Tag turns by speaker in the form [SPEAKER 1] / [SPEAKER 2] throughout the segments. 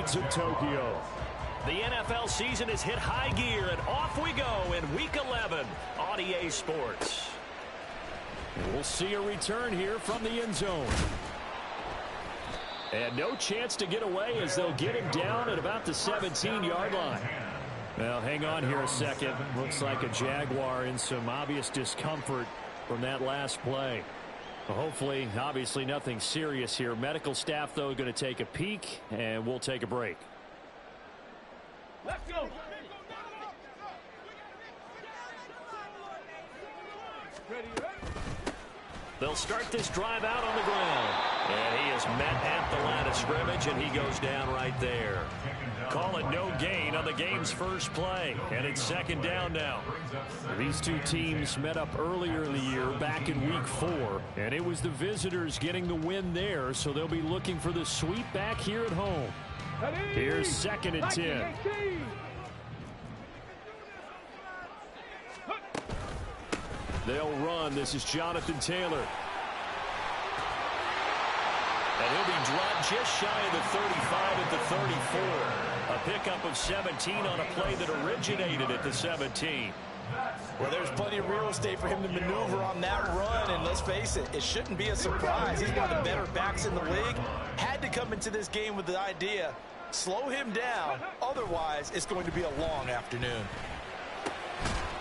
[SPEAKER 1] streets of Tokyo.
[SPEAKER 2] The NFL season has hit high gear, and off we go in Week 11 on EA Sports.
[SPEAKER 1] And we'll see a return here from the end zone. And no chance to get away as they'll get him down at about the 17-yard line. Well, hang on here a second. Looks like a Jaguar in some obvious discomfort from that last play. Well, hopefully, obviously nothing serious here. Medical staff, though, going to take a peek, and we'll take a break.
[SPEAKER 3] Let's go.
[SPEAKER 2] They'll start this drive out on the ground. And he is met at the line of scrimmage, and he goes down right there. Call it no gain on the game's first play. And it's second down now.
[SPEAKER 1] These two teams met up earlier in the year, back in Week 4. And it was the visitors getting the win there, so they'll be looking for the sweep back here at home. Here's 2nd and 10. They'll run. This is Jonathan Taylor.
[SPEAKER 2] And he'll be dropped just shy of the 35 at the 34. A pickup of 17 on a play that originated at the 17.
[SPEAKER 4] Well, there's plenty of real estate for him to maneuver on that run, and let's face it, it shouldn't be a surprise. He's one of the better backs in the league. Had to come into this game with the idea, slow him down, otherwise it's going to be a long afternoon.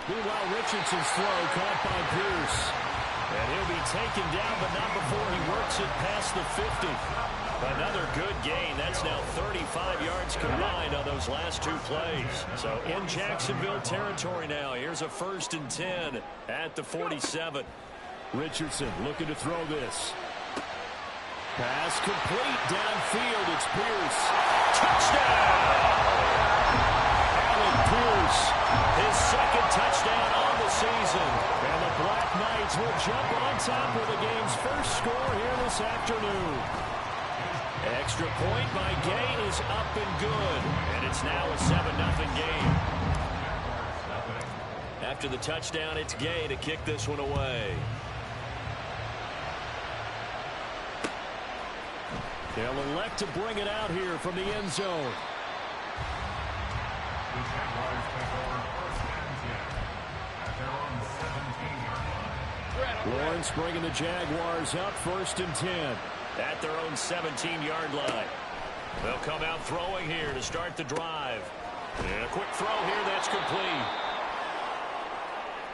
[SPEAKER 1] Meanwhile, Richardson's throw caught by Pierce. And he'll be taken down, but not before he works it past the 50. Another good gain. That's now 35 yards combined on those last two plays. So in Jacksonville territory now. Here's a 1st and 10 at the 47. Richardson looking to throw this. Pass complete downfield. It's Pierce. Touchdown! Alec Pierce, his 2nd touchdown on the season. And the Black Knights will jump on top of the game's first score here this afternoon. Extra point by Gay is up and good. And it's now a 7-0 game. After the touchdown, it's Gay to kick this one away. They'll elect to bring it out here from the end zone. Lawrence bringing the Jaguars up 1st and 10 at their own 17-yard line. They'll come out throwing here to start the drive. And a quick throw here that's complete.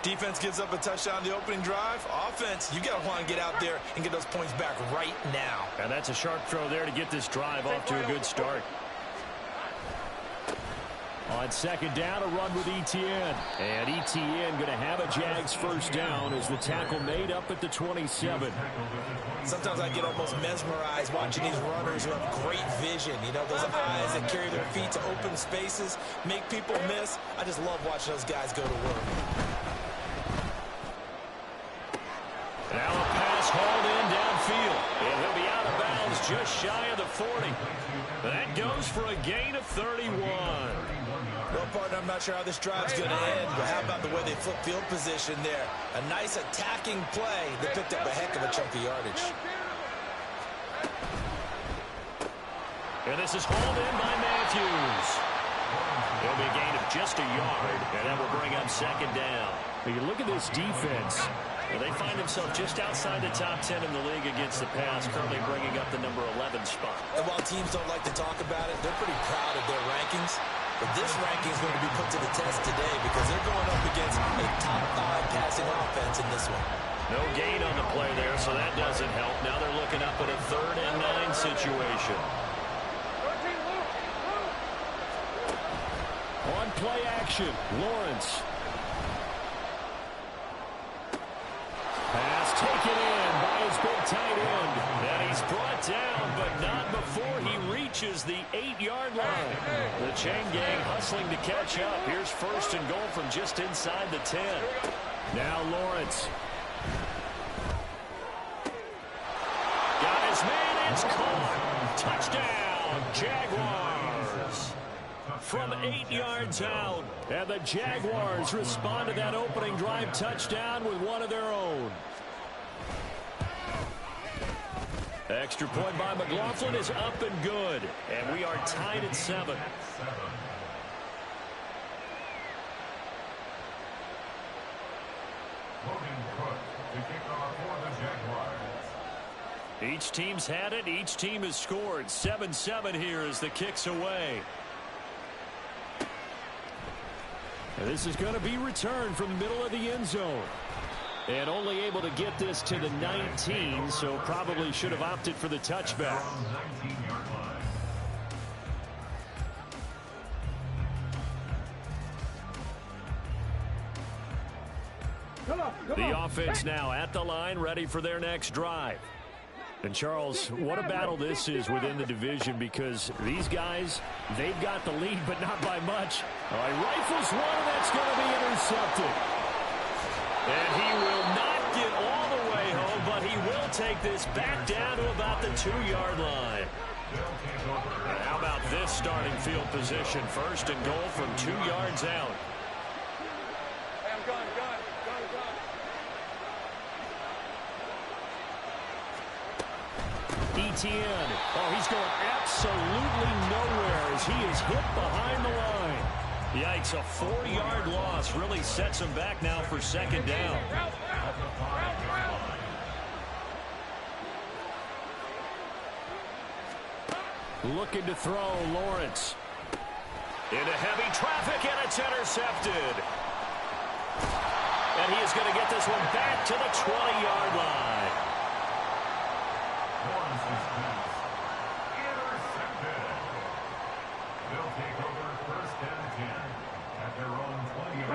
[SPEAKER 4] Defense gives up a touchdown the opening drive. Offense, you got to want to get out there and get those points back right now.
[SPEAKER 1] And that's a sharp throw there to get this drive off to a good start. On 2nd down, a run with Etienne. And Etienne going to have a Jags first down as the tackle made up at the 27.
[SPEAKER 4] Sometimes I get almost mesmerized watching these runners who have great vision. You know, those eyes that carry their feet to open spaces, make people miss. I just love watching those guys go to work.
[SPEAKER 1] Now a pass hauled in downfield. And he'll be out of bounds just shy of the 40. That goes for a gain of 31.
[SPEAKER 4] Well, partner, I'm not sure how this drive's going to end, but how about the way they flip field position there? A nice attacking play that picked up a heck of a chunk of yardage.
[SPEAKER 1] And this is hauled in by Matthews. It'll be a gain of just a yard, and that will bring up 2nd down. When you look at this defense, well, they find themselves just outside the top 10 in the league against the pass, currently bringing up the number 11 spot.
[SPEAKER 4] And while teams don't like to talk about it, they're pretty proud of their rankings. But this ranking is going to be put to the test today because they're going up against a top 5 passing offense in this one.
[SPEAKER 2] No gain on the play there, so that doesn't help. Now they're looking up at a 3rd and 9 situation.
[SPEAKER 1] On play action, Lawrence. Pass taken in by his big tight end. And he's brought down, but not before he reaches the 8-yard line. The chain gang hustling to catch up. Here's 1st and goal from just inside the 10. Now Lawrence. Got his man, it's caught. Touchdown, Jaguars. From 8 yards out. And the Jaguars respond to that opening drive touchdown with one of their own.
[SPEAKER 2] Extra point by McLaughlin is up and good. And we are tied at 7. Each team's had it. Each team has scored. 7-7 here as the kick's away. And this is going to be returned from the middle of the end zone. And only able to get this to the 19, so probably should have opted for the touchback. The offense now at the line, ready for their next drive. And, Charles, what a battle this is within the division, because these guys, they've got the lead, but not by much. All right, rifles one, and that's going to be intercepted. And he will not get all the way home, but he will take this back down to about the 2-yard line. And how about this starting field position? First and goal from 2 yards out. Etienne. Oh, he's going absolutely nowhere as he is hit behind the line. Yikes, a 4-yard loss really sets him back now for second down. Looking to throw, Lawrence. Into heavy traffic, and it's intercepted. And he is going to get this one back to the 20-yard line.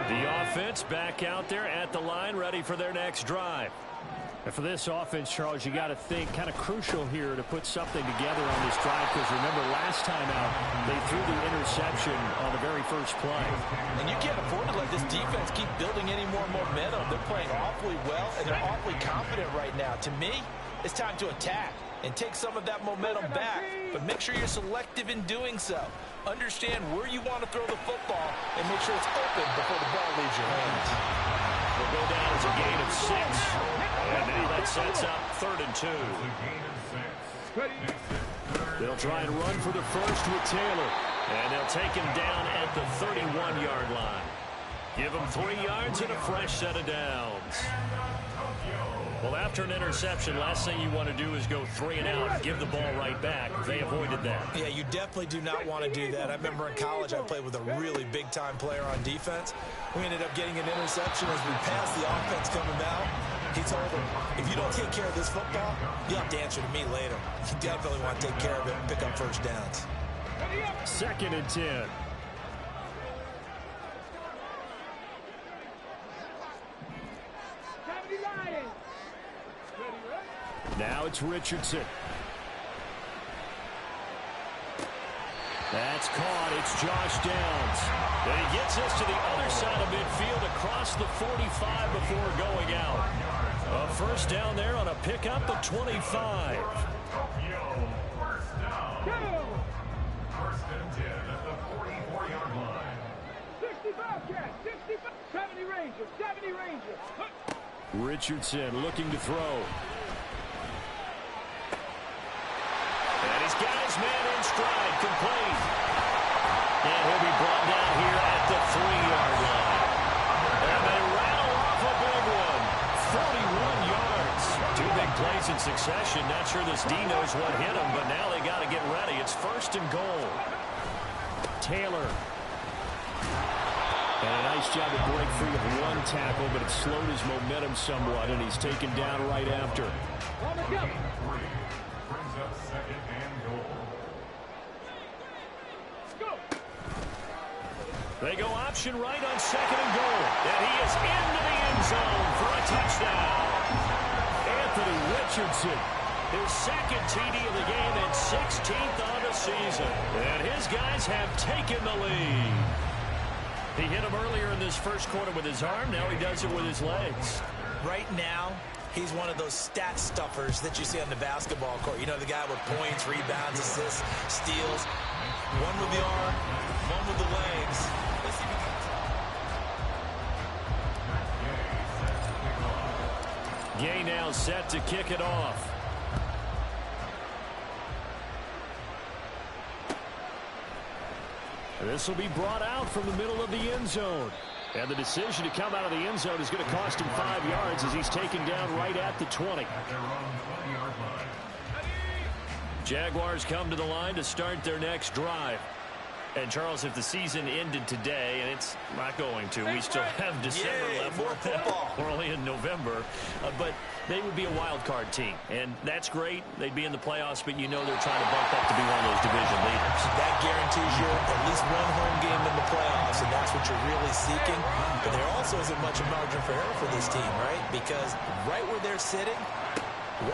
[SPEAKER 2] The offense back out there at the line, ready for their next drive. And for this offense, Charles, you got to think kind of crucial here to put something together on this drive, because remember last time out they threw the interception on the very first play.
[SPEAKER 4] And you can't afford to let this defense keep building any more momentum. They're playing awfully well, and they're awfully confident right now. To me, it's time to attack and take some of that momentum back, but make sure you're selective in doing so. Understand where you want to throw the football and make sure it's open before the ball leaves your hands.
[SPEAKER 2] Will go down as a gain of 6. And now that sets up 3rd and 2. They'll try and run for the first with Taylor. And they'll take him down at the 31-yard line. Give him 3 yards and a fresh set of downs. Well, after an interception, last thing you want to do is go 3 and out, give the ball right back. They avoided that.
[SPEAKER 4] Yeah, you definitely do not want to do that. I remember in college I played with a really big-time player on defense. We ended up getting an interception as we passed the offense coming out. He told him, if you don't take care of this football, you'll have to answer to me later. You definitely want to take care of it and pick up first downs.
[SPEAKER 2] 2nd and 10. Now it's Richardson. That's caught. It's Josh Downs. And he gets us to the other side of midfield across the 45 before going out. A first down there on a pickup of 25.
[SPEAKER 3] First and 10 at the 44-yard line. 65 catch, 65, 70 Rangers, 70 Rangers.
[SPEAKER 2] Richardson looking to throw. And he's got his man in stride, complete. And he'll be brought down here at the 3-yard line. And they rattle off a big one. 41 yards. 2 big plays in succession. Not sure this D knows what hit him, but now they got to get ready. It's 1st and goal. Taylor. And a nice job to break free of 1 tackle, but it slowed his momentum somewhat, and he's taken down right after.
[SPEAKER 3] Brings up 2nd and goal.
[SPEAKER 2] They go option right on 2nd and goal. And he is into the end zone for a touchdown. Anthony Richardson, his 2nd TD of the game and 16th on the season. And his guys have taken the lead. He hit him earlier in this first quarter with his arm. Now he does it with his legs.
[SPEAKER 4] Right now, he's one of those stat stuffers that you see on the basketball court. You know, the guy with points, rebounds, assists, steals. One with the arm, one with the legs.
[SPEAKER 2] Gay now set to kick it off.
[SPEAKER 1] This will be brought out from the middle of the end zone. And the decision to come out of the end zone is going to cost him 5 yards as he's taken down right at the 20.
[SPEAKER 2] Jaguars come to the line to start their next drive. And, Charles, if the season ended today, and it's not going to, we still have December left.
[SPEAKER 4] More football.
[SPEAKER 2] We're only in November. But they would be a wild card team. And that's great. They'd be in the playoffs, but you know they're trying to bump up to be one of those division leaders.
[SPEAKER 4] That guarantees you at least one home game in the playoffs, and that's what you're really seeking. But there also isn't much of margin for error for this team, right? Because right where they're sitting,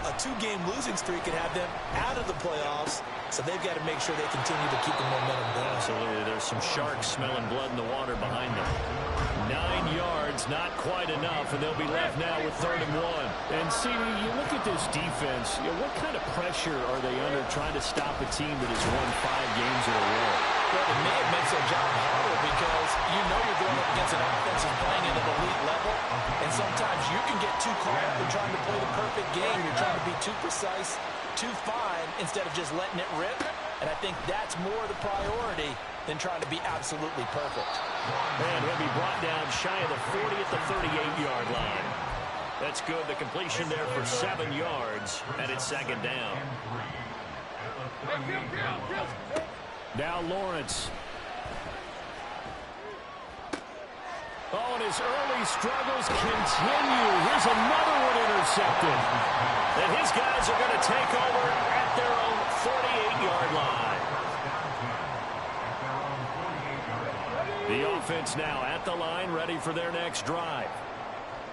[SPEAKER 4] a 2-game losing streak could have them out of the playoffs, so they've got to make sure they continue to keep the momentum going.
[SPEAKER 2] Absolutely. There's some sharks smelling blood in the water behind them. 9 yards, not quite enough, and they'll be left now with 3rd and 1.
[SPEAKER 1] And, see, you look at this defense, what kind of pressure are they under trying to stop a team that has won 5 games in a row?
[SPEAKER 4] Well, it may have makes their job harder because you know you're going up against an offense that's playing at an elite level, and sometimes you can get too caught up in trying to play the perfect game. You're trying to be too precise, too fine, instead of just letting it rip. And I think that's more the priority than trying to be absolutely perfect.
[SPEAKER 2] And he'll be brought down shy of the 40 at the 38-yard line. That's good. The completion there for 7 yards, and it's 2nd down.
[SPEAKER 1] Now Lawrence. Oh, and his early struggles continue. Here's another one intercepted.
[SPEAKER 2] And his guys are going to take over at their own 48-yard line. The offense now at the line, ready for their next drive.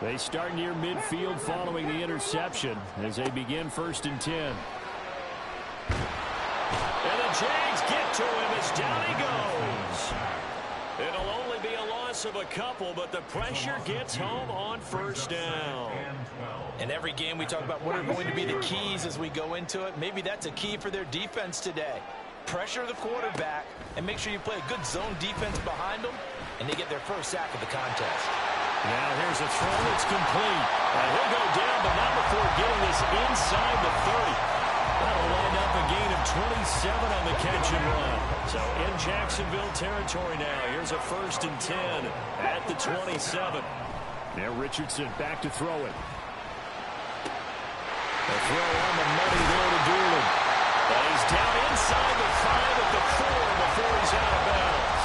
[SPEAKER 2] They start near midfield following the interception as they begin 1st and 10. And the Jags get to him as down he goes. It'll only be a loss of a couple, but the pressure gets home on 1st down.
[SPEAKER 4] In every game we talk about what are going to be the keys as we go into it. Maybe that's a key for their defense today. Pressure the quarterback and make sure you play a good zone defense behind them, and they get their first sack of the contest.
[SPEAKER 2] Now here's a throw that's complete. He'll go down, but not before getting this inside the 30. That'll wind up a gain of 27 on the catch and run. So in Jacksonville territory now. Here's a 1st and 10 at the 27.
[SPEAKER 1] Now Richardson back to throw it.
[SPEAKER 2] A throw on the money there to Doolin. But he's down inside the 5 at the 4 before he's out of bounds.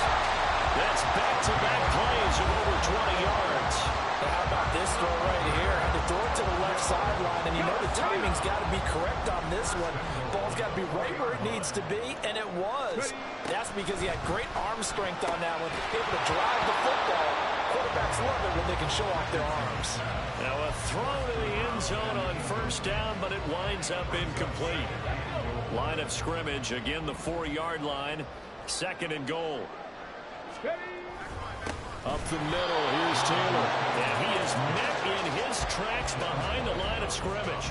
[SPEAKER 2] That's back-to-back plays of over 20 yards.
[SPEAKER 4] How about this throw right here? Had to throw it to the left sideline, and you know the timing's got to be correct on this one. Ball's got to be right where it needs to be, and it was. That's because he had great arm strength on that one, able to drive the football. Quarterbacks love it when they can show off their arms.
[SPEAKER 2] Now a throw to the end zone on 1st down, but it winds up incomplete. Line of scrimmage, again the 4-yard line, 2nd and goal. Up the middle, here's Taylor. And he is met in his tracks behind the line of scrimmage.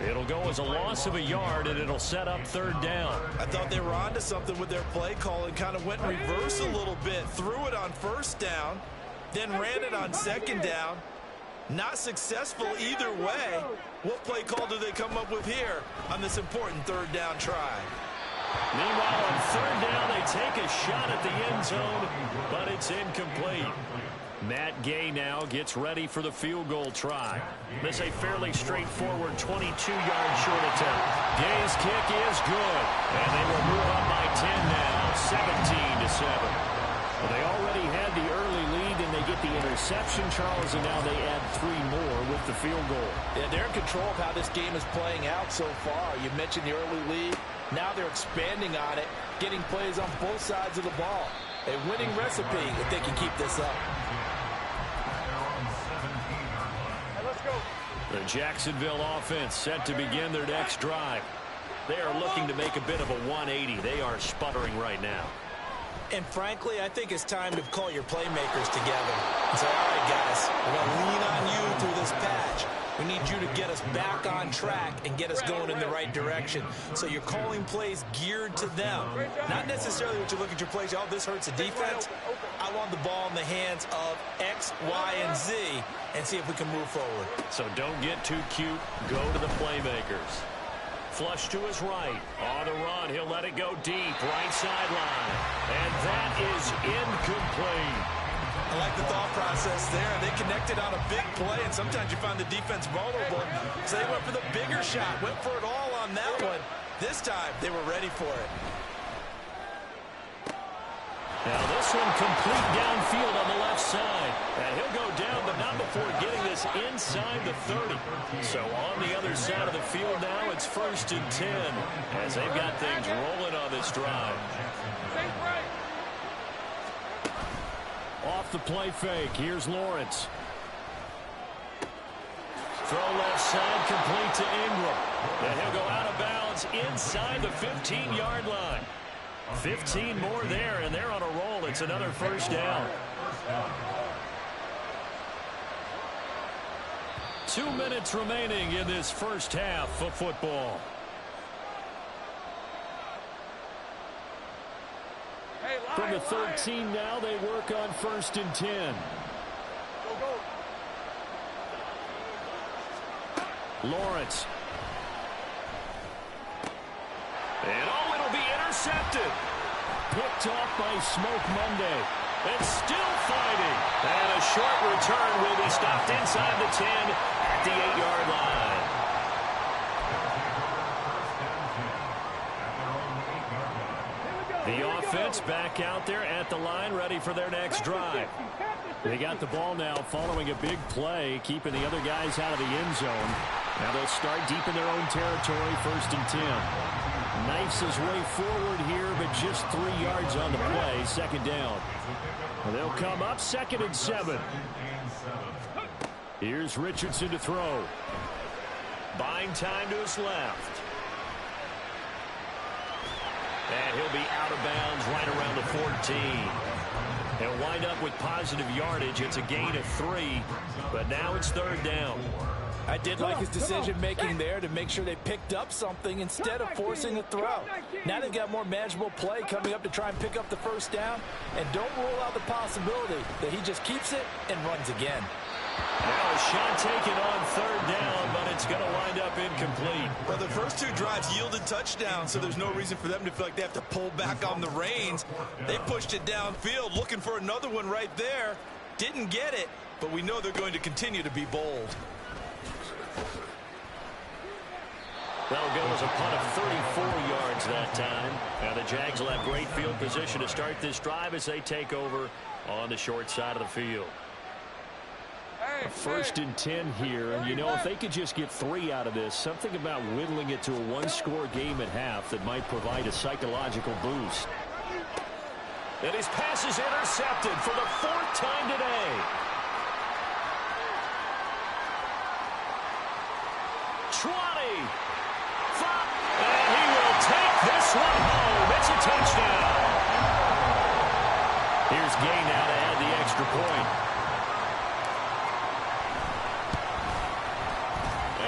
[SPEAKER 2] It'll go as a loss of a yard, and it'll set up 3rd down.
[SPEAKER 4] I thought they were onto something with their play call and kind of went in reverse a little bit. Threw it on 1st down, then ran it on 2nd down. Not successful either way. What play call do they come up with here on this important 3rd down try?
[SPEAKER 2] Meanwhile, on 3rd down, they take a shot at the end zone, but it's incomplete. Matt Gay now gets ready for the field goal try. This a fairly straightforward 22-yard short attempt. Gay's kick is good, and they will move up by 10 now, 17-7.
[SPEAKER 1] Well, they already had the early lead, and they get the interception, Charles, and now they add 3 more with the field goal.
[SPEAKER 4] Yeah, they're in control of how this game is playing out so far. You mentioned the early lead. Now they're expanding on it, getting plays on both sides of the ball. A winning recipe if they can keep this up.
[SPEAKER 2] The Jacksonville offense set to begin their next drive. They are looking to make a bit of a 180. They are sputtering right now.
[SPEAKER 4] And frankly, I think it's time to call your playmakers together and say, all right, guys, we're going to lean on you through this patch. We need you to get us back on track and get us going in the right direction. So you're calling plays geared to them. Not necessarily what you look at your plays, oh, this hurts the defense. I want the ball in the hands of X, Y, and Z and see if we can move forward.
[SPEAKER 2] So don't get too cute. Go to the playmakers. flush to his right. On the run, he'll let it go deep, right sideline. And that is incomplete.
[SPEAKER 4] I like the thought process there. They connected on a big play, and sometimes you find the defense vulnerable. So they went for the bigger shot, went for it all on that one. This time, they were ready for it.
[SPEAKER 2] Now this one complete downfield on the left side. And he'll go down, but not before getting this inside the 30. So on the other side of the field now, it's 1st and 10 as they've got things rolling on this drive.
[SPEAKER 1] Off the play fake, here's Lawrence.
[SPEAKER 2] Throw left side, complete to Ingram. And he'll go out of bounds inside the 15-yard line. 15 more there, and they're on a roll. It's another first down. 2 minutes remaining in this first half of football. From the 13 now, they work on 1st and 10. Lawrence. And it'll be intercepted. Picked off by Smoke Monday. And still fighting. And a short return will be stopped inside the 10 at the 8-yard line. The offense back out there at the line, ready for their next drive. They got the ball now following a big play, keeping the other guys out of the end zone. Now they'll start deep in their own territory, 1st and 10. Knifes his way forward here, but just 3 yards on the play, 2nd down. They'll come up 2nd and 7. Here's Richardson to throw. Buying time to his left. And he'll be out of bounds right around the 14. He'll wind up with positive yardage. It's a gain of 3, but now it's 3rd down.
[SPEAKER 4] I did like his decision-making there to make sure they picked up something instead of forcing a throw. Now they've got more manageable play coming up to try and pick up the first down. And don't rule out the possibility that he just keeps it and runs again.
[SPEAKER 2] Now a shot taken on 3rd down, but it's going to wind up incomplete.
[SPEAKER 4] Well, the first 2 drives yielded touchdowns, so there's no reason for them to feel like they have to pull back on the reins. They pushed it downfield, looking for another one right there. Didn't get it, but we know they're going to continue to be bold.
[SPEAKER 2] That'll go as a punt of 34 yards that time. Now the Jags will have great field position to start this drive as they take over on the short side of the field.
[SPEAKER 1] 1st and 10 here, and you know, if they could just get 3 out of this, something about whittling it to a 1-score game at half that might provide a psychological boost.
[SPEAKER 2] And his pass is intercepted for the 4th time today. And he will take this one home. It's a touchdown. Here's Gay now to add the extra point.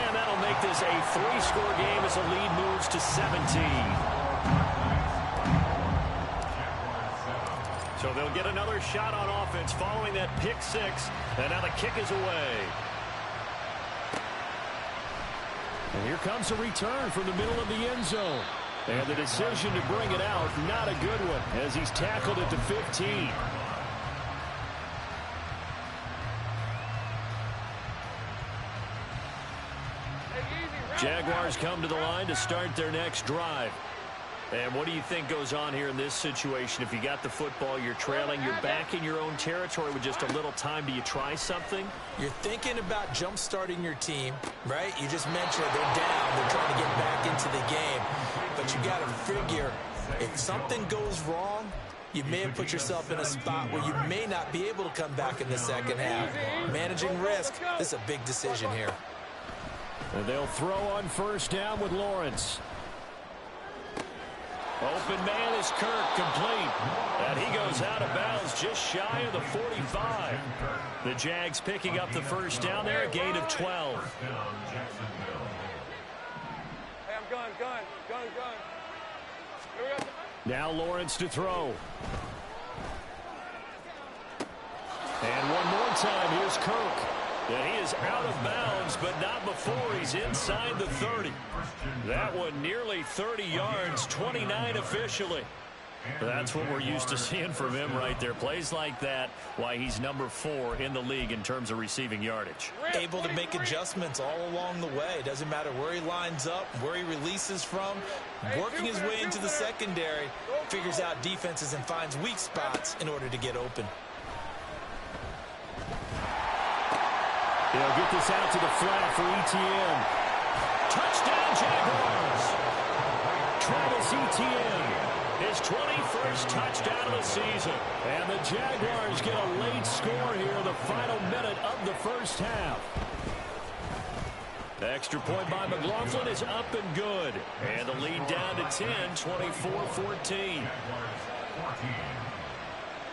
[SPEAKER 2] And that'll make this a 3-score game as the lead moves to 17. So they'll get another shot on offense following that pick 6. And now the kick is away.
[SPEAKER 1] And here comes a return from the middle of the end zone. And the decision to bring it out, not a good one, as he's tackled at the 15.
[SPEAKER 2] Jaguars come to the line to start their next drive. And what do you think goes on here in this situation? If you got the football, you're trailing, you're back in your own territory with just a little time. Do you try something?
[SPEAKER 4] You're thinking about jump-starting your team, right? You just mentioned they're down. They're trying to get back into the game. But you got to figure, if something goes wrong, you may have put yourself in a spot where you may not be able to come back in the second half. Managing risk, this is a big decision here.
[SPEAKER 1] And they'll throw on 1st down with Lawrence.
[SPEAKER 2] Open man is Kirk, complete. And he goes out of bounds just shy of the 45. The Jags picking up the 1st down there, a gain of 12.
[SPEAKER 3] Hey, I'm going.
[SPEAKER 1] Now Lawrence to throw.
[SPEAKER 2] And one more time, here's Kirk. And he is out of bounds, but not before he's inside the 30. That one nearly 30 yards, 29 officially. That's what we're used to seeing from him right there. Plays like that, why he's number 4 in the league in terms of receiving yardage.
[SPEAKER 4] Able to make adjustments all along the way. Doesn't matter where he lines up, where he releases from. Working his way into the secondary, figures out defenses and finds weak spots in order to get open.
[SPEAKER 1] They'll get this out to the flat for ETN.
[SPEAKER 2] Touchdown, Jaguars! Travis Etienne, his 21st touchdown of the season.
[SPEAKER 1] And the Jaguars get a late score here in the final minute of the first half.
[SPEAKER 2] The extra point by McLaughlin is up and good. And the lead down to 10, 24-14.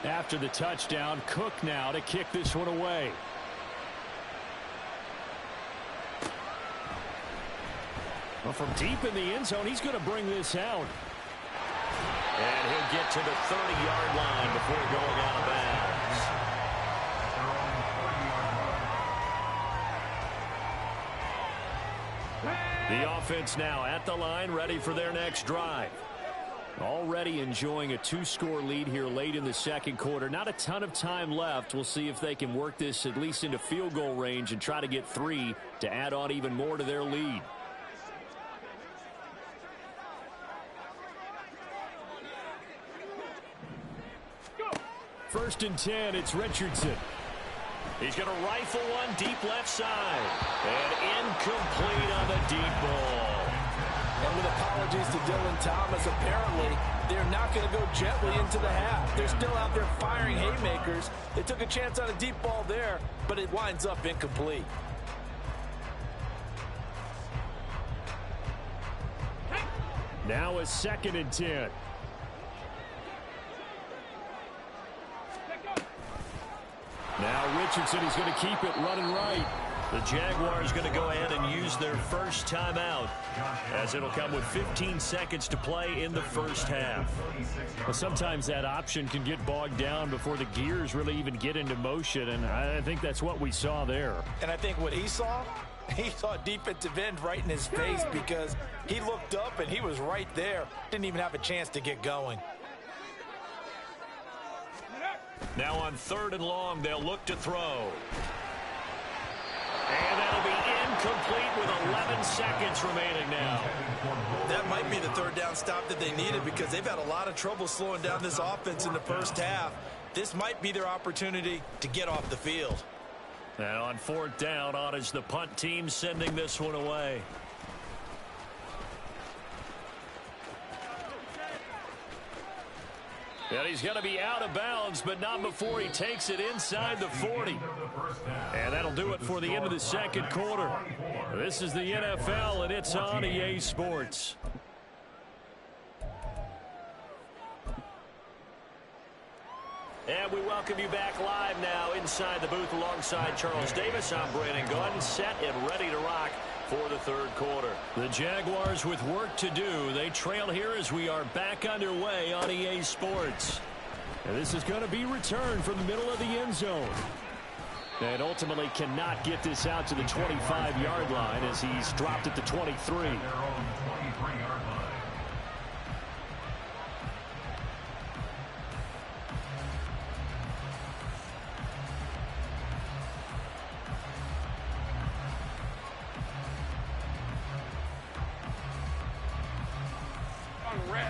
[SPEAKER 1] After the touchdown, Cook now to kick this one away. Well, from deep in the end zone, he's going to bring this out.
[SPEAKER 2] And he'll get to the 30-yard line before going out of bounds. The offense now at the line, ready for their next drive. Already enjoying a 2-score lead here late in the second quarter. Not a ton of time left. We'll see if they can work this at least into field goal range and try to get 3 to add on even more to their lead.
[SPEAKER 1] First and 10, it's Richardson.
[SPEAKER 2] He's going to rifle one deep left side. And incomplete on the deep ball.
[SPEAKER 4] And with apologies to Dylan Thomas, apparently they're not going to go gently into the half. They're still out there firing haymakers. They took a chance on a deep ball there, but it winds up incomplete.
[SPEAKER 1] Now a 2nd and 10. Now Richardson is going to keep it running right.
[SPEAKER 2] The Jaguars going to go ahead and use their first timeout, as it'll come with 15 seconds to play in the first half.
[SPEAKER 1] Well, sometimes that option can get bogged down before the gears really even get into motion, and I think that's what we saw there.
[SPEAKER 4] And I think what he saw defensive end right in his face, because he looked up and he was right there. Didn't even have a chance to get going.
[SPEAKER 2] Now on 3rd and long, they'll look to throw. And that'll be incomplete with 11 seconds remaining now.
[SPEAKER 4] That might be the 3rd down stop that they needed, because they've had a lot of trouble slowing down this offense in the first half. This might be their opportunity to get off the field.
[SPEAKER 2] And on 4th down, on is the punt team sending this one away. And he's going to be out of bounds, but not before he takes it inside the 40. And that'll do it for the end of the second quarter. This is the NFL, and it's on EA Sports. And we welcome you back live now inside the booth alongside Charles Davis. I'm Brandon Gordon, set and ready to rock for the third quarter. The Jaguars with work to do. They trail here as we are back underway on EA Sports.
[SPEAKER 1] And this is going to be returned from the middle of the end zone. And ultimately cannot get this out to the 25-yard line as he's dropped at the 23.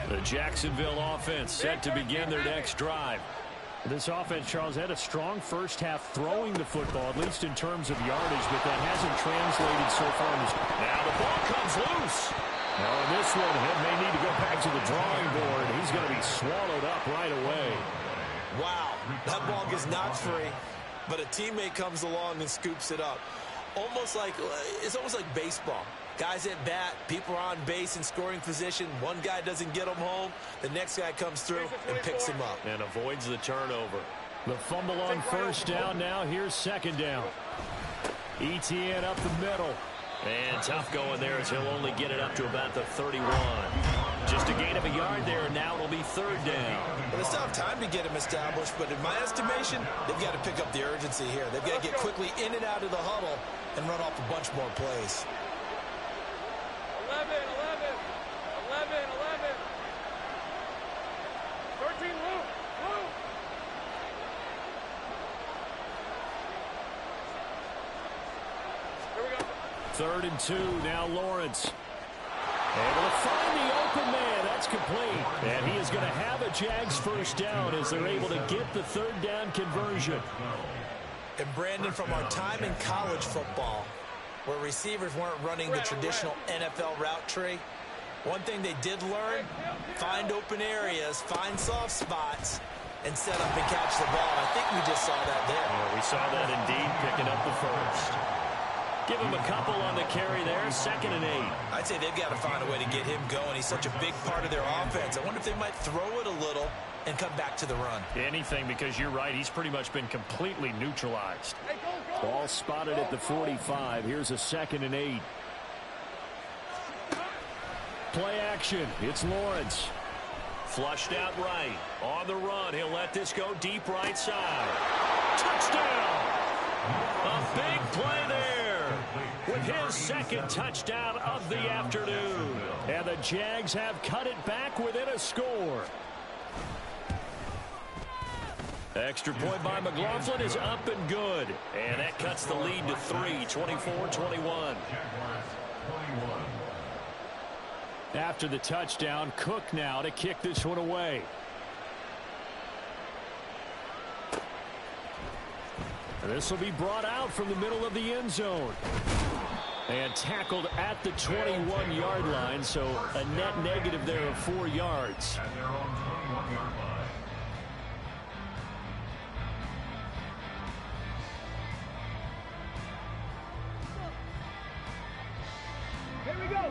[SPEAKER 2] The Jacksonville offense set to begin their next drive.
[SPEAKER 1] This offense, Charles, had a strong first half throwing the football, at least in terms of yardage, but that hasn't translated so far.
[SPEAKER 2] Now the ball comes loose.
[SPEAKER 1] Now in this one, he may need to go back to the drawing board. He's going to be swallowed up right away.
[SPEAKER 4] Wow, that ball gets knocked free, but a teammate comes along and scoops it up. It's almost like baseball. Guys at bat, people are on base in scoring position. One guy doesn't get him home. The next guy comes through and picks him up.
[SPEAKER 2] And avoids the turnover.
[SPEAKER 1] The fumble on first down now. Here's second down. ETN up the middle.
[SPEAKER 2] And tough going there as he'll only get it up to about the 31. Just a gain of a yard there, and now it'll be third down.
[SPEAKER 4] Well, they still have time to get him established, but in my estimation, they've got to pick up the urgency here. They've got to get quickly in and out of the huddle and run off a bunch more plays.
[SPEAKER 3] 11, 13, move. Here we go.
[SPEAKER 1] 3rd and 2, now Lawrence. Able to find the open man. That's complete. And he is going to have a Jags first down as they're able to get the 3rd down conversion.
[SPEAKER 4] And Brandon, from our time in college football, where receivers weren't running the traditional NFL route tree, one thing they did learn, find open areas, find soft spots, and set up and catch the ball. I think we just saw that there.
[SPEAKER 2] Yeah, we saw that indeed, picking up the first. Give him a couple on the carry there, 2nd and 8.
[SPEAKER 4] I'd say they've got to find a way to get him going. He's such a big part of their offense. I wonder if they might throw it a little and come back to the run.
[SPEAKER 1] Anything, because you're right. He's pretty much been completely neutralized. Ball spotted at the 45. Here's a 2nd and 8. Play action. It's Lawrence.
[SPEAKER 2] Flushed out right. On the run. He'll let this go deep right side. Touchdown! A big play there with his 2nd touchdown of the afternoon.
[SPEAKER 1] And the Jags have cut it back within a score.
[SPEAKER 2] Extra point by McLaughlin is up and good. And that cuts the lead to 3, 24-21.
[SPEAKER 1] After the touchdown, Cook now to kick this one away. This will be brought out from the middle of the end zone. And tackled at the 21-yard line, so a net negative there of 4 yards.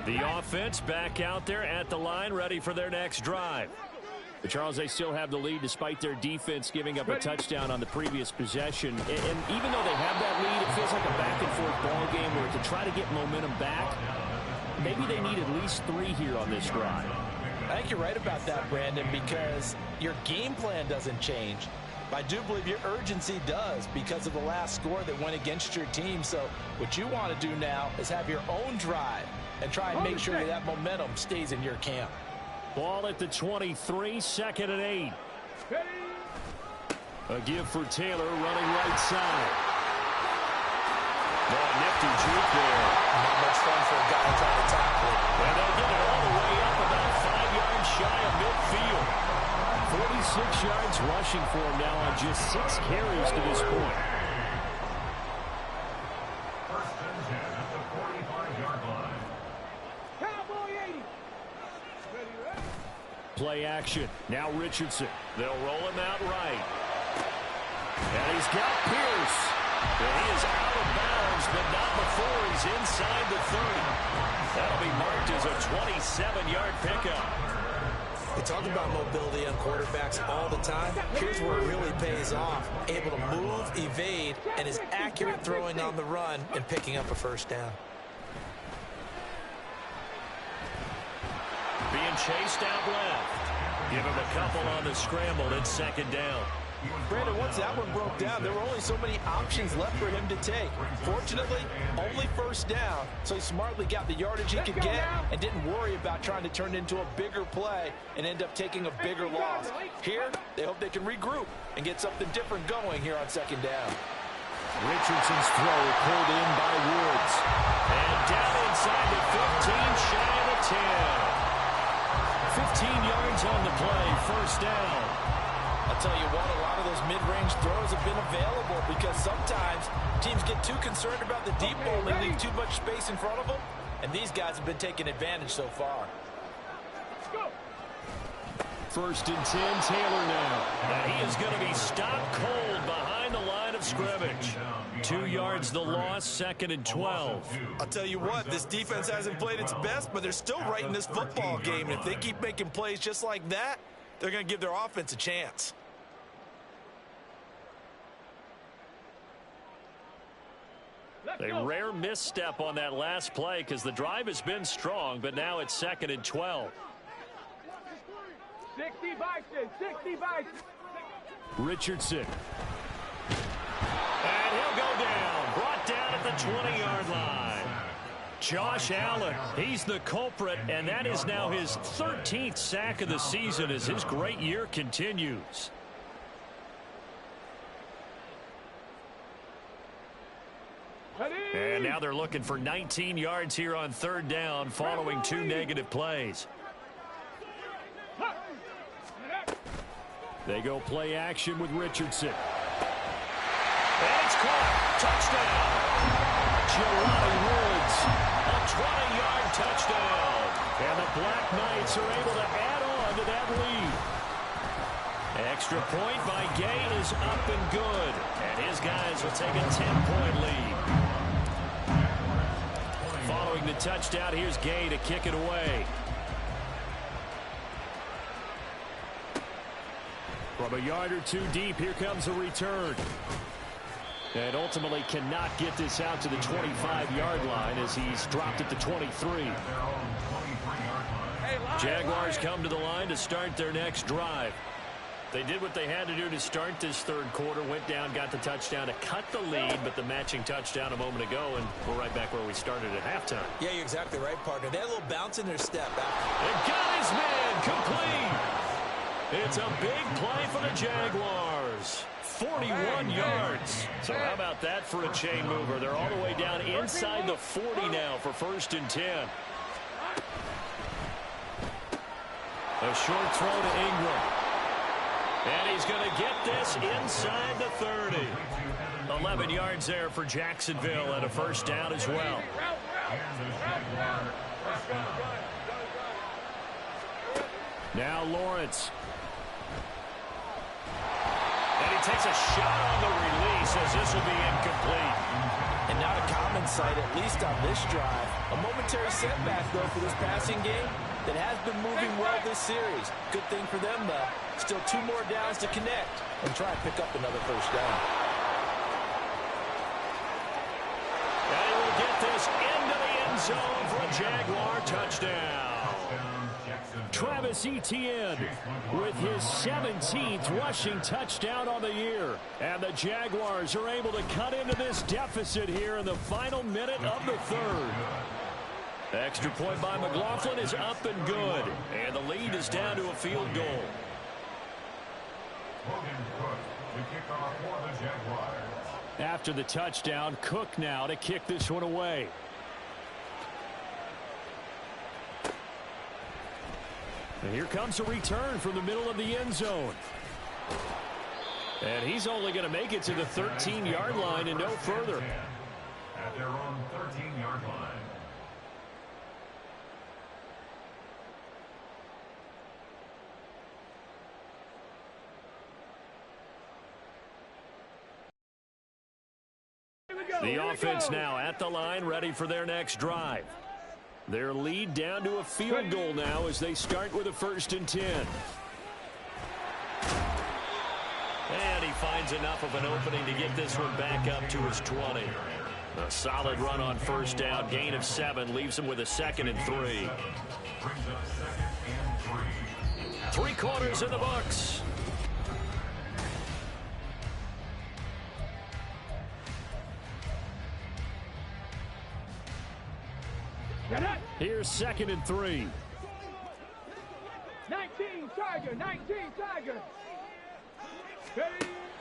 [SPEAKER 1] The offense back out there at the line, ready for their next drive. But Charles, they still have the lead despite their defense giving up a touchdown on the previous possession. And even though they have that lead, it feels like a back-and-forth ball game where to try to get momentum back, maybe they need at least 3 here on this drive.
[SPEAKER 4] I think you're right about that, Brandon, because your game plan doesn't change. I do believe your urgency does because of the last score that went against your team. So what you want to do now is have your own drive and try and make sure that momentum stays in your camp.
[SPEAKER 1] Ball at the 23, 2nd and 8. A give for Taylor running right side.
[SPEAKER 2] Oh, nifty juke there.
[SPEAKER 4] Not much fun for a guy trying to tackle it.
[SPEAKER 2] And they'll get it all the way up about 5 yards shy of midfield.
[SPEAKER 1] 46 yards rushing for him now on just 6 carries to this point. Play action. Now Richardson.
[SPEAKER 2] They'll roll him out right.
[SPEAKER 1] And he's got Pierce.
[SPEAKER 2] And he is out of bounds, but not before he's inside the 30. That'll be marked as a 27-yard pickup.
[SPEAKER 4] We talk about mobility on quarterbacks all the time. Here's where it really pays off. Able to move, evade, and is accurate throwing on the run and picking up a first down.
[SPEAKER 2] Being chased out left. Give him a couple on the scramble. It's 2nd down.
[SPEAKER 4] Brandon, once that one broke down, there were only so many options left for him to take. Fortunately, only first down, so he smartly got the yardage he could get and didn't worry about trying to turn it into a bigger play and end up taking a bigger loss. Here, they hope they can regroup and get something different going here on 2nd down.
[SPEAKER 1] Richardson's throw pulled in by Woods.
[SPEAKER 2] And down inside the 15, shy of the 10.
[SPEAKER 1] 15 yards on the play, first down.
[SPEAKER 4] I'll tell you what, a lot of those mid-range throws have been available because sometimes teams get too concerned about the deep ball and leave too much space in front of them, and these guys have been taking advantage so far.
[SPEAKER 1] 1st and 10, Taylor now.
[SPEAKER 2] And he is going to be stopped cold behind the line of scrimmage.
[SPEAKER 1] 2 yards the loss, 2nd and 12.
[SPEAKER 4] I'll tell you what, this defense hasn't played its best, but they're still right in this football game. And if they keep making plays just like that, they're going to give their offense a chance.
[SPEAKER 2] A rare misstep on that last play because the drive has been strong, but now it's 2nd and 12.
[SPEAKER 3] 60 Bison, 60 Bison.
[SPEAKER 2] Richardson. And he'll go down. Brought down at the 20-yard line. Josh Allen, he's the culprit, and that is now his 13th sack of the season as his great year continues. And now they're looking for 19 yards here on third down following 2 negative plays. They go play action with Richardson. And it's caught. Touchdown. Jelani Woods. A 20-yard touchdown. And the Black Knights are able to add on to that lead. Extra point by Gay is up and good. And his guys will take a 10-point lead. Following the touchdown, here's Gay to kick it away. From a yard or two deep, here comes a return. And ultimately cannot get this out to the 25-yard line as he's dropped at the 23. Jaguars come to the line to start their next drive. They did what they had to do to start this third quarter, went down, got the touchdown to cut the lead, but the matching touchdown a moment ago, and we're right back where we started at halftime.
[SPEAKER 4] Yeah, you're exactly right, partner. They had a little bounce in their step.
[SPEAKER 2] They got his man complete. It's a big play for the Jaguars. 41 yards. So how about that for a chain mover? They're all the way down inside the 40 now for 1st and 10. A short throw to Ingram. And he's going to get this inside the 30. 11 yards there for Jacksonville and a first down as well. Now Lawrence. And he takes a shot on the release as this will be incomplete.
[SPEAKER 4] And not a common sight, at least on this drive. A momentary setback, though, for this passing game that has been moving well this series. Good thing for them, though. Still 2 more downs to connect and try and pick up another first down.
[SPEAKER 2] And he will get this into the end zone for a Jaguar touchdown. Travis Etienne with his 17th rushing touchdown on the year. And the Jaguars are able to cut into this deficit here in the final minute of the third. Extra point by McLaughlin is up and good. And the lead is down to a field goal. After the touchdown, Cook now to kick this one away. And here comes a return from the middle of the end zone. And he's only going to make it to the 13-yard line and no further.
[SPEAKER 3] At their own 13-yard line.
[SPEAKER 2] The offense now at the line, ready for their next drive. Their lead down to a field goal now as they start with a 1st and 10. And he finds enough of an opening to get this one back up to his 20. A solid run on first down, gain of 7, leaves him with a 2nd and 3. 3 quarters in the books. Here's 2nd and 3.
[SPEAKER 3] 19 Tiger, 19 Tiger.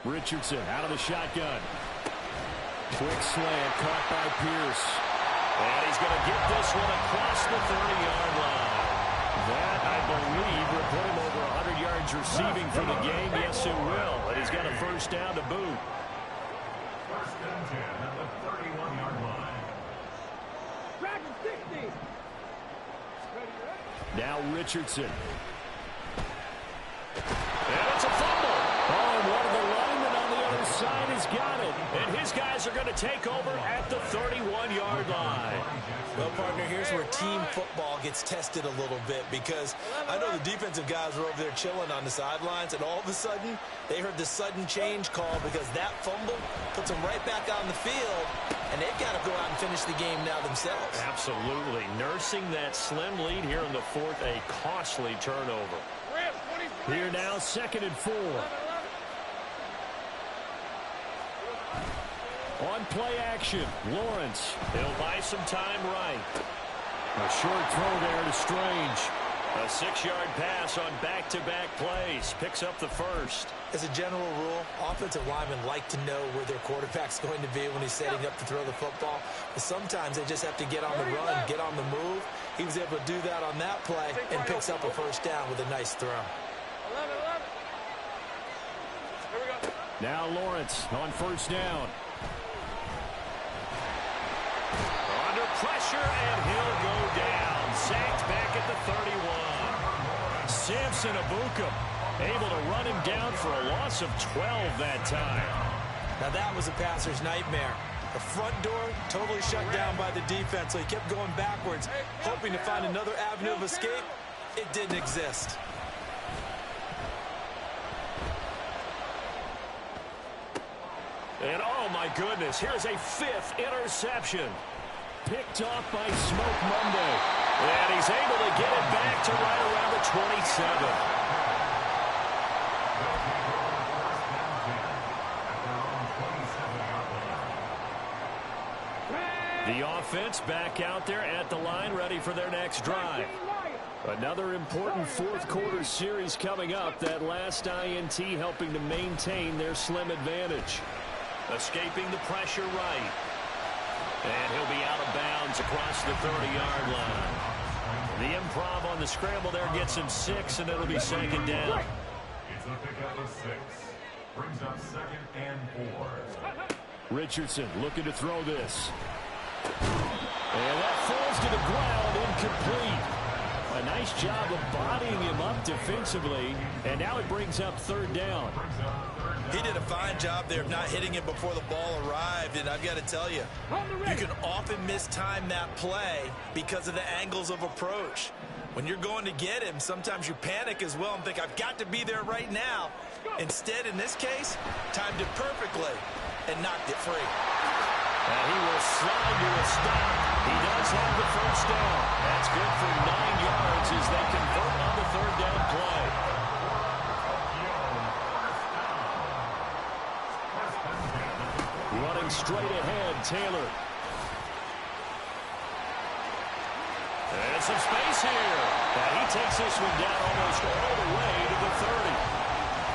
[SPEAKER 2] Richardson out of the shotgun. Quick slant caught by Pierce. And he's going to get this one across the 30-yard line. That, I believe, will put him over 100 yards receiving for the game. Yes, it will. And he's got a first down to boot.
[SPEAKER 3] 1st and 10 at the 31-yard line. Dragon 60.
[SPEAKER 2] Now Richardson. And it's a fumble. Oh, and one of the linemen on the other side has got it. And his guys are going to take over at the 31-yard line.
[SPEAKER 4] Well, partner, here's where team football gets tested a little bit because I know the defensive guys were over there chilling on the sidelines, and all of a sudden, they heard the sudden change call because that fumble puts them right back on the field, and they've got to go out and finish the game now themselves.
[SPEAKER 2] Absolutely. Nursing that slim lead here in the 4th, a costly turnover.
[SPEAKER 1] Here now, 2nd and 4. On play action, Lawrence.
[SPEAKER 2] He'll buy some time right.
[SPEAKER 1] A short throw there to Strange.
[SPEAKER 2] A 6-yard pass on back-to-back plays. Picks up the first.
[SPEAKER 4] As a general rule, offensive linemen like to know where their quarterback's going to be when he's setting up to throw the football. But sometimes they just have to get on the run, get on the move. He was able to do that on that play and picks up a first down with a nice throw.
[SPEAKER 3] 11. Here we go.
[SPEAKER 1] Now Lawrence on first down.
[SPEAKER 2] Under pressure, and he'll go down. Sacked back at the 31.
[SPEAKER 1] Samson Abukum able to run him down for a loss of 12 that time.
[SPEAKER 4] Now that was a passer's nightmare. The front door totally shut down by the defense, so he kept going backwards, hoping to find another avenue of escape. It didn't exist.
[SPEAKER 2] And oh my goodness, here's a 5th interception.
[SPEAKER 1] Picked off by Smoke Monday.
[SPEAKER 2] And he's able to get it back to right around the 27. The offense back out there at the line, ready for their next drive.
[SPEAKER 1] Another important fourth-quarter series coming up. That last INT helping to maintain their slim advantage.
[SPEAKER 2] Escaping the pressure right. And he'll be out of bounds across the 30-yard line. The improv on the scramble there gets him 6, and it'll be 2nd down.
[SPEAKER 3] It's a pickup of 6. Brings up 2nd and 4.
[SPEAKER 1] Richardson looking to throw this. And that falls to the ground, incomplete. A nice job of bodying him up defensively, and now it brings up 3rd down.
[SPEAKER 4] He did a fine job there of not hitting him before the ball arrived, and I've got to tell you, you can often mistime that play because of the angles of approach. When you're going to get him, sometimes you panic as well and think, I've got to be there right now. Instead, in this case, timed it perfectly and knocked it free.
[SPEAKER 2] And he will slide to a stop. He does have the first down. That's good for 9 yards as they convert on the 3rd down play.
[SPEAKER 1] Running straight ahead, Taylor.
[SPEAKER 2] And some space here. And he takes this one down almost all the way to the 30.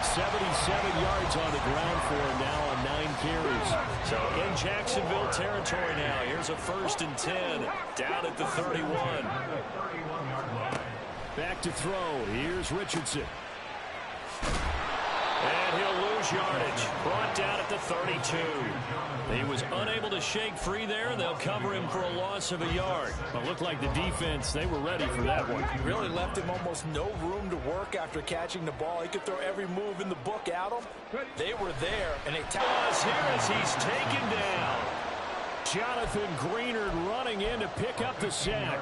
[SPEAKER 1] 77 yards on the ground for him now on 9 carries.
[SPEAKER 2] So in Jacksonville territory now. Here's a 1st and 10 down at the 31.
[SPEAKER 1] Back to throw. Here's Richardson.
[SPEAKER 2] And he'll lose yardage. Brought down at the 32. He was unable to shake free there. They'll cover him for a loss of a yard.
[SPEAKER 1] But looked like the defense, they were ready for that one.
[SPEAKER 4] Really left him almost no room to work after catching the ball. He could throw every move in the book at him. They were there, and they
[SPEAKER 2] was here as he's taken down.
[SPEAKER 1] Jonathan Greenard running in to pick up the sack.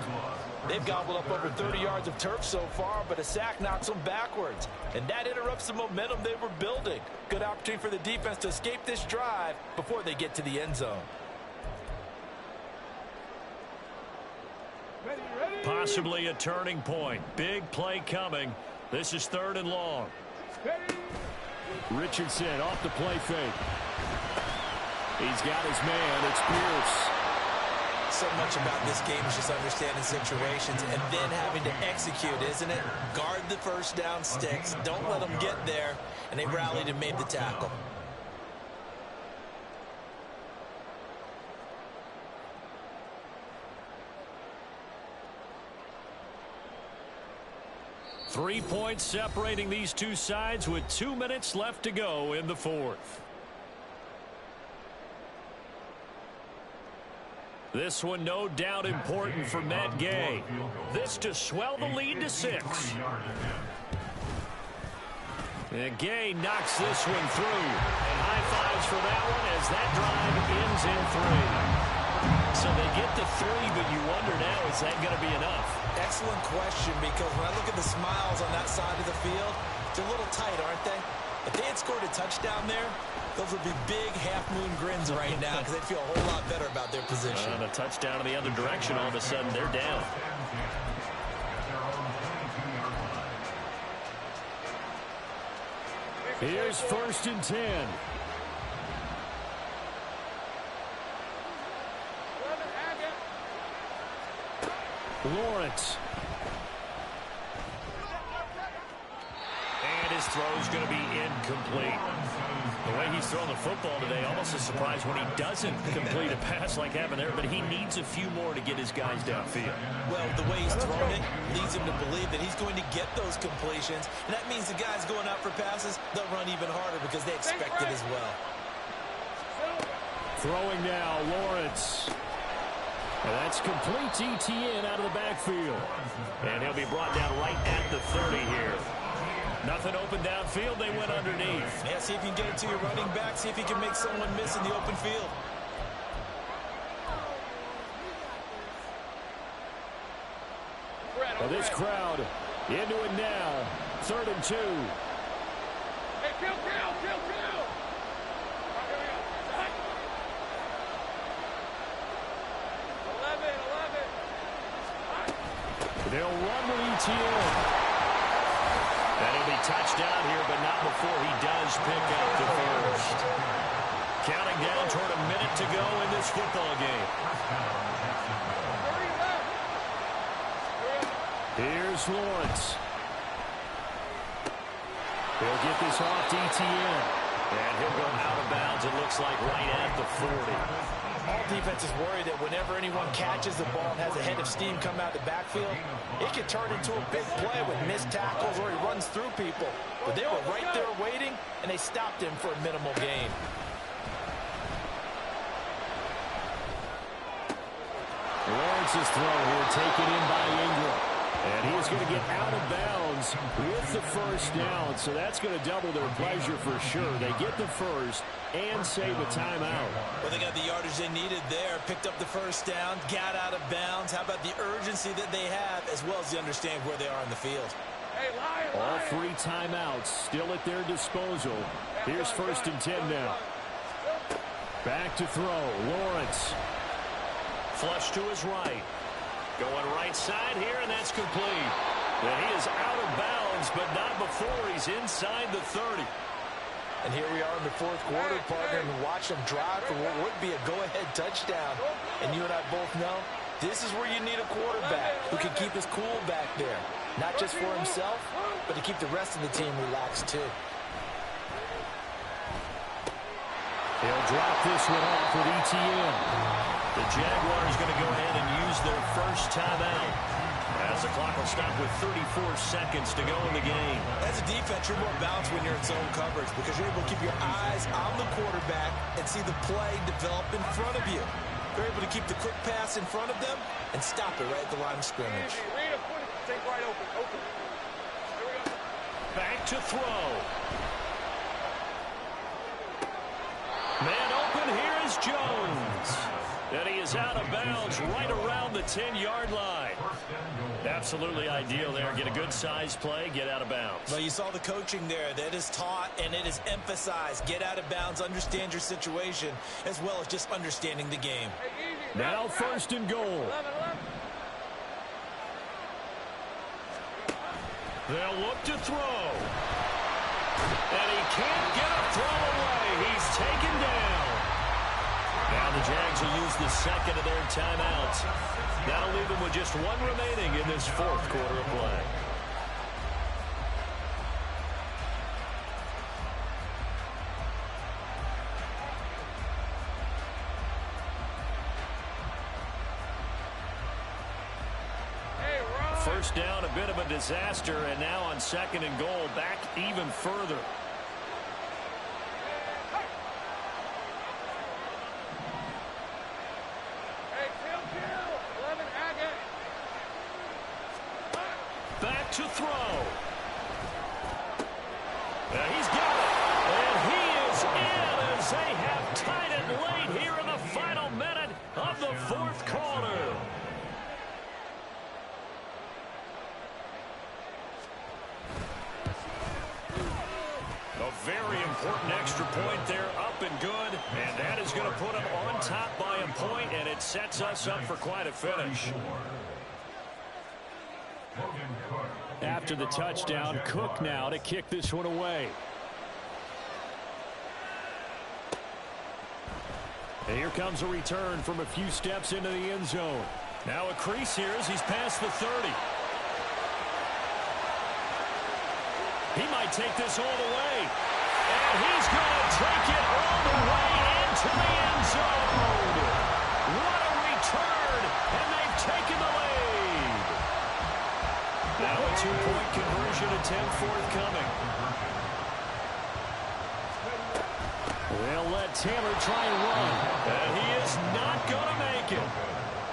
[SPEAKER 4] They've gobbled up over 30 yards of turf so far, but a sack knocks them backwards. And that interrupts the momentum they were building. Good opportunity for the defense to escape this drive before they get to the end zone.
[SPEAKER 2] Possibly a turning point. Big play coming. This is 3rd and long.
[SPEAKER 1] Richardson off the play fake. He's got his man. It's Pierce.
[SPEAKER 4] So much about this game is just understanding situations and then having to execute, isn't it? Guard the first down sticks. Don't let them get there. And they rallied and made the tackle.
[SPEAKER 2] Three points separating these two sides with 2 minutes left to go in the 4th. This one no doubt important for Matt Gay. This to swell the lead to 6. And Gay knocks this one through. And high fives for that one as that drive ends in 3. So they get to 3, but you wonder now, is that going to be enough?
[SPEAKER 4] Excellent question, because when I look at the smiles on that side of the field, they're a little tight, aren't they? If they had scored a touchdown there, those would be big half-moon grins right now because they'd feel a whole lot better about their position.
[SPEAKER 2] And a touchdown in the other direction, all of a sudden they're down.
[SPEAKER 1] Here's 1st and 10. Lawrence.
[SPEAKER 2] And his throw is going to be incomplete. The way he's throwing the football today, almost a surprise when he doesn't complete a pass like happened there, but he needs a few more to get his guys downfield.
[SPEAKER 4] Well, the way he's throwing it leads him to believe that he's going to get those completions, and that means the guys going out for passes, they'll run even harder because they expect it as well.
[SPEAKER 1] Throwing now, Lawrence. And that's complete to ETN out of the backfield.
[SPEAKER 2] And he'll be brought down right at the 30 here. Nothing open downfield. They went underneath.
[SPEAKER 4] Yeah, see if you can get it to your running back. See if you can make someone miss in the open field.
[SPEAKER 1] Well, this crowd into it now. 3rd and 2.
[SPEAKER 3] Hey, kill.
[SPEAKER 1] They'll run with ETN.
[SPEAKER 2] And he'll be touched down here, but not before he does pick up the first. Counting down toward a minute to go in this football game.
[SPEAKER 1] Here's Lawrence. He'll get this off to ETN.
[SPEAKER 2] And he'll go out of bounds, it looks like, right at the 40.
[SPEAKER 4] All defenses worry that whenever anyone catches the ball and has a head of steam come out the backfield, it can turn into a big play with missed tackles or he runs through people. But they were right there waiting, and they stopped him for a minimal gain.
[SPEAKER 1] Lawrence's throw here taken in by Ingram. And he is going to get out of bounds with the first down. So that's going to double their pleasure for sure. They get the first and save a timeout.
[SPEAKER 4] Well, they got the yardage they needed there. Picked up the first down, got out of bounds. How about the urgency that they have as well as the understanding where they are in the field?
[SPEAKER 3] Hey, Lion.
[SPEAKER 1] All 3 timeouts still at their disposal. Here's 1st and 10 now. Back to throw. Lawrence.
[SPEAKER 2] Flush to his right. Going right side here, and that's complete. And he is out of bounds, but not before he's inside the 30.
[SPEAKER 4] And here we are in the 4th quarter, partner, and watch him drive for what would be a go-ahead touchdown. And you and I both know this is where you need a quarterback who can keep his cool back there. Not just for himself, but to keep the rest of the team relaxed, too.
[SPEAKER 1] He'll drop this one off with ETN.
[SPEAKER 2] The Jaguars going to go ahead and use their first timeout as the clock will stop with 34 seconds to go in the game.
[SPEAKER 4] As a defense, you're more balanced when you're in zone coverage because you're able to keep your eyes on the quarterback and see the play develop in front of you. They're able to keep the quick pass in front of them and stop it right at the line of scrimmage.
[SPEAKER 3] Take right open. Here we go.
[SPEAKER 2] Back to throw. Man open, here is Jones. And he is out of bounds right around the 10-yard line. Absolutely ideal there. Get a good size play, get out of bounds.
[SPEAKER 4] Well, you saw the coaching there. That is taught and it is emphasized. Get out of bounds, understand your situation, as well as just understanding the game.
[SPEAKER 1] Now 1st and goal.
[SPEAKER 2] They'll look to throw. And he can't get a throw away. He's taken down. Now the Jags will use the second of their timeouts. That'll leave them with just 1 remaining in this 4th quarter of play. First down, a bit of a disaster, and now on 2nd and goal, back even further. Back to throw. He's got it. And he is in as they have tied it late here in the final minute of the 4th quarter. A very important extra point there, up and good. And that is going to put them on top by a point, and it sets us up for quite a finish.
[SPEAKER 1] After the touchdown, Cook now to kick this one away. And here comes a return from a few steps into the end zone. Now a crease here as he's past the 30. He might take this all the way. And he's going to take it all the way into the end zone. What a return, and they've taken the lead. Now a two-point conversion attempt forthcoming. They'll let Taylor try and run. And he is not going to make it.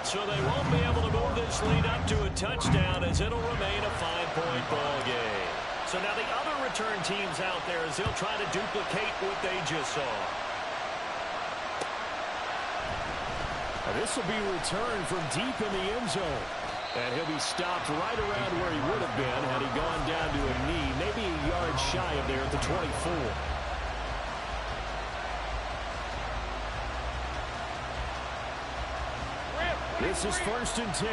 [SPEAKER 1] So they won't be able to move this lead up to a touchdown as it'll remain a 5-point ball game. So now the other return teams out there as they'll try to duplicate what they just saw. This will be returned from deep in the end zone. And he'll be stopped right around where he would have been had he gone down to a knee, maybe a yard shy of there at the 24. This is 1st and 10.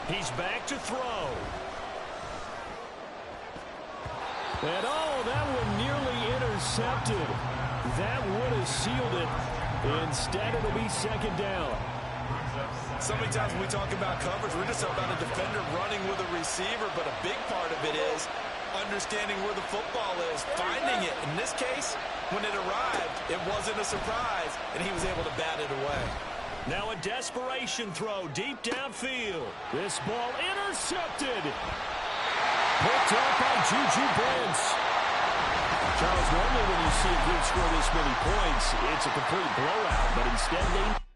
[SPEAKER 1] He's back to throw. And oh, that one nearly intercepted. That would have sealed it. Instead, it'll be 2nd down.
[SPEAKER 4] So many times when we talk about coverage, we're just about a defender running with a receiver, but a big part of it is understanding where the football is, finding it. In this case, when it arrived, it wasn't a surprise, and he was able to bat it away.
[SPEAKER 1] Now a desperation throw deep downfield. This ball intercepted. Picked up by Juju Brents. Charles, normally when you see a group score this many points, it's a complete blowout, but instead they...